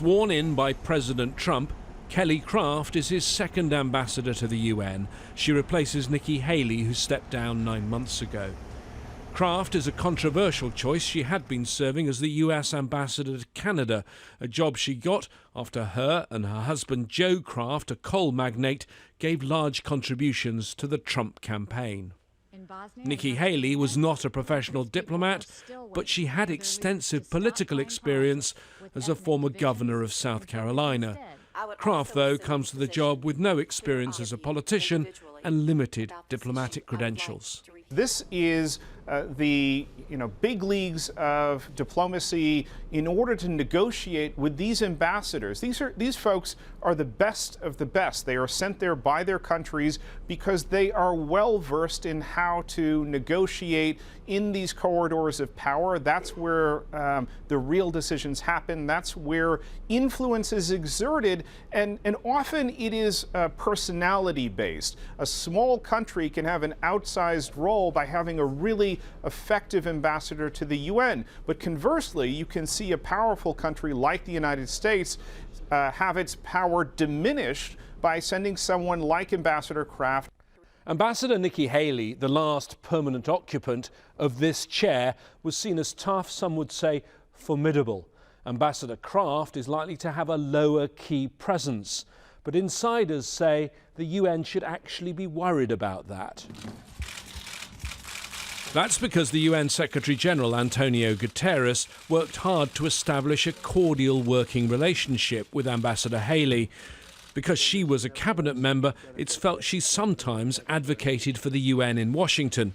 Sworn in by President Trump, Kelly Craft is his second ambassador to the UN. She replaces Nikki Haley, who stepped down 9 months ago. Craft is a controversial choice. She had been serving as the US ambassador to Canada, a job she got after her and her husband Joe Craft, a coal magnate, gave large contributions to the Trump campaign. Nikki Haley was not a professional diplomat, but she had extensive political experience as a former governor of South Carolina. Craft, though, comes to the job with no experience as a politician and limited diplomatic credentials. This is the big leagues of diplomacy in order to negotiate with these ambassadors. These folks are the best of the best. They are sent there by their countries because they are well versed in how to negotiate in these corridors of power. That's where the real decisions happen. That's where influence is exerted, and often it is personality based. A small country can have an outsized role by having a really effective ambassador to the UN. But conversely, you can see a powerful country like the United States have its power diminished by sending someone like Ambassador Craft. Ambassador Nikki Haley, the last permanent occupant of this chair, was seen as tough, some would say formidable. Ambassador Craft is likely to have a lower key presence, but insiders say the UN should actually be worried about that. That's because the UN Secretary-General Antonio Guterres worked hard to establish a cordial working relationship with Ambassador Haley. Because she was a cabinet member, it's felt she sometimes advocated for the UN in Washington.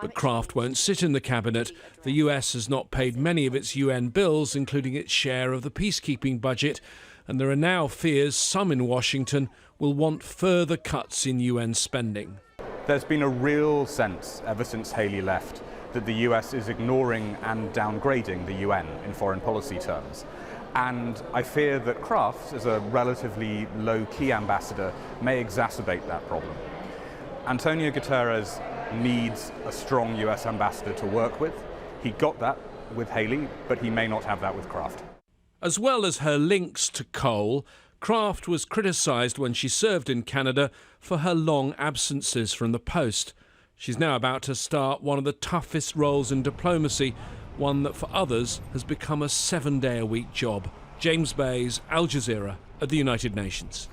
But Craft won't sit in the cabinet. The US has not paid many of its UN bills, including its share of the peacekeeping budget, and there are now fears some in Washington will want further cuts in UN spending. There's been a real sense, ever since Haley left, that the US is ignoring and downgrading the UN in foreign policy terms. And I fear that Craft, as a relatively low-key ambassador, may exacerbate that problem. Antonio Guterres needs a strong US ambassador to work with. He got that with Haley, but he may not have that with Craft. As well as her links to coal, Craft was criticised when she served in Canada for her long absences from the post. She's now about to start one of the toughest roles in diplomacy, one that for others has become a 7-day-a-week job. James Bays, Al Jazeera at the United Nations.